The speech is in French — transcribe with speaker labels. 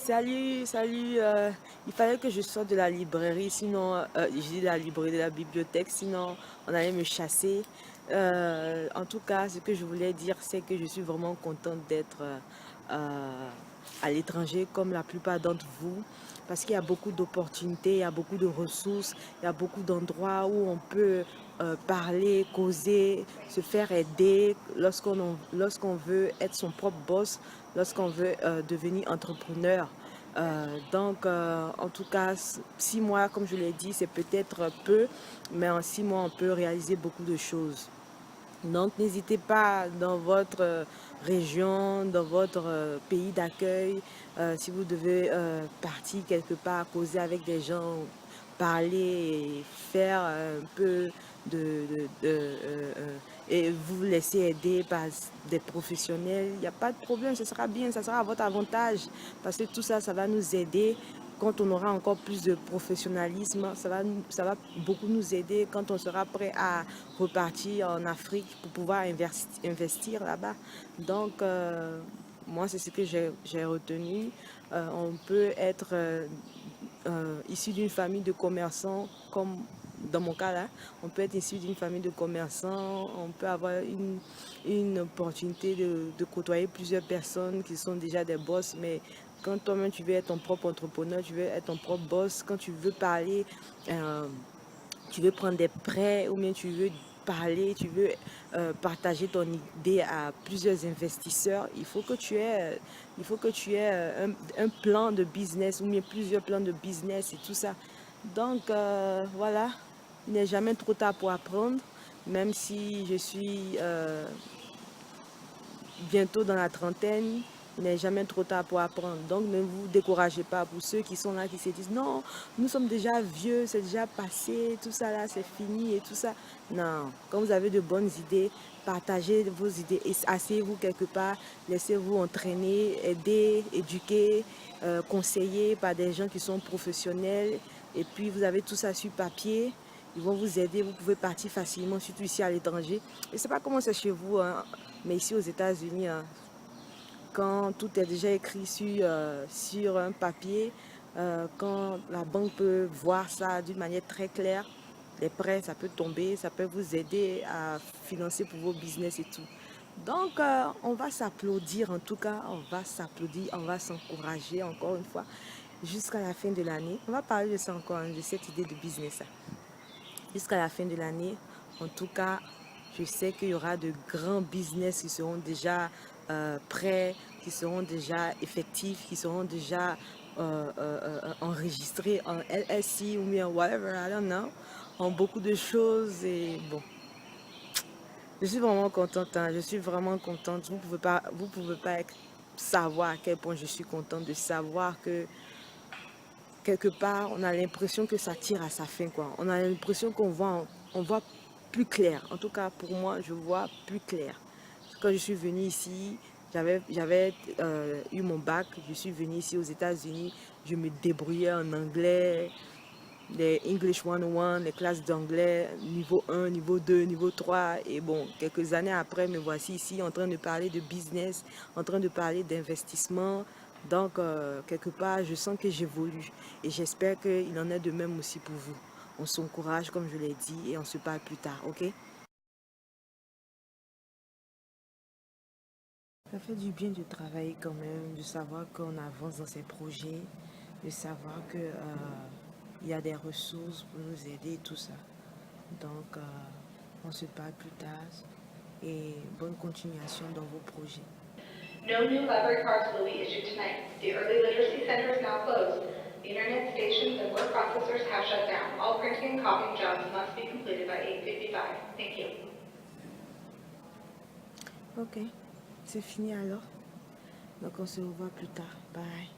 Speaker 1: Salut, salut. Il fallait que je sorte de la librairie, sinon, je dis de la librairie, de la bibliothèque, sinon on allait me chasser. En tout cas, ce que je voulais dire, c'est que je suis vraiment contente d'être à l'étranger, comme la plupart d'entre vous, parce qu'il y a beaucoup d'opportunités, il y a beaucoup de ressources, il y a beaucoup d'endroits où on peut parler, causer, se faire aider lorsqu'on veut être son propre boss, lorsqu'on veut devenir entrepreneur. En tout cas, 6 mois, comme je l'ai dit, c'est peut-être peu, mais en 6 mois, on peut réaliser beaucoup de choses. Donc, n'hésitez pas dans votre région, dans votre pays d'accueil, si vous devez partir quelque part, causer avec des gens, parler et faire un peu et vous laisser aider par des professionnels, il n'y a pas de problème, ce sera bien, ça sera à votre avantage parce que tout ça, ça va nous aider quand on aura encore plus de professionnalisme, ça va beaucoup nous aider quand on sera prêt à repartir en Afrique pour pouvoir investir là-bas. Donc, moi, c'est ce que j'ai retenu. On peut être issu d'une famille de commerçants, comme dans mon cas là, on peut être issu d'une famille de commerçants, on peut avoir une opportunité de côtoyer plusieurs personnes qui sont déjà des boss, mais quand toi-même tu veux être ton propre entrepreneur, tu veux être ton propre boss, quand tu veux parler, euh, tu veux prendre des prêts ou bien tu veux parler, tu veux partager ton idée à plusieurs investisseurs, il faut que tu aies un plan de business ou bien plusieurs plans de business et tout ça. Donc voilà, il n'est jamais trop tard pour apprendre, même si je suis bientôt dans la trentaine, il n'est jamais trop tard pour apprendre. Donc ne vous découragez pas pour ceux qui sont là, qui se disent non, nous sommes déjà vieux, c'est déjà passé, tout ça là, c'est fini et tout ça. Non, quand vous avez de bonnes idées, partagez vos idées, asseyez-vous quelque part, laissez-vous entraîner, aider, éduquer, conseiller par des gens qui sont professionnels. Et puis vous avez tout ça sur papier. Ils vont vous aider, vous pouvez partir facilement, surtout ici à l'étranger. Je ne sais pas comment c'est chez vous, hein, mais ici aux États-Unis, hein, quand tout est déjà écrit sur un papier, quand la banque peut voir ça d'une manière très claire, les prêts, ça peut tomber, ça peut vous aider à financer pour vos business et tout. Donc, on va s'applaudir, en tout cas, on va s'applaudir, on va s'encourager encore une fois jusqu'à la fin de l'année. On va parler de ça encore, hein, de cette idée de business. Jusqu'à la fin de l'année, en tout cas, je sais qu'il y aura de grands business qui seront déjà prêts, qui seront déjà effectifs, qui seront déjà enregistrés en LSI ou bien whatever, I don't know, en beaucoup de choses. Et bon, je suis vraiment contente, hein, je suis vraiment contente. Vous pouvez pas savoir à quel point je suis contente de savoir que quelque part, on a l'impression que ça tire à sa fin, quoi. On a l'impression on voit plus clair. En tout cas, pour moi, je vois plus clair. Quand je suis venue ici, j'avais eu mon bac. Je suis venue ici aux États-Unis. Je me débrouillais en anglais, les English 101, les classes d'anglais, niveau 1, niveau 2, niveau 3. Et bon, quelques années après, me voici ici en train de parler de business, en train de parler d'investissement. Donc, quelque part, je sens que j'évolue. Et j'espère qu'il en est de même aussi pour vous. On s'encourage, comme je l'ai dit, et on se parle plus tard, ok? Ça fait du bien de travailler quand même, de savoir qu'on avance dans ces projets, de savoir que il y a des ressources pour nous aider et tout ça. Donc, on se parle plus tard et bonne continuation dans vos projets.
Speaker 2: No new library cards will be issued tonight. The Early Literacy Center is now closed. The internet stations and word processors have shut down. All printing and copying jobs must be completed by 8:55. Thank you.
Speaker 1: Ok, c'est fini alors. Donc, on se revoit plus tard. Bye.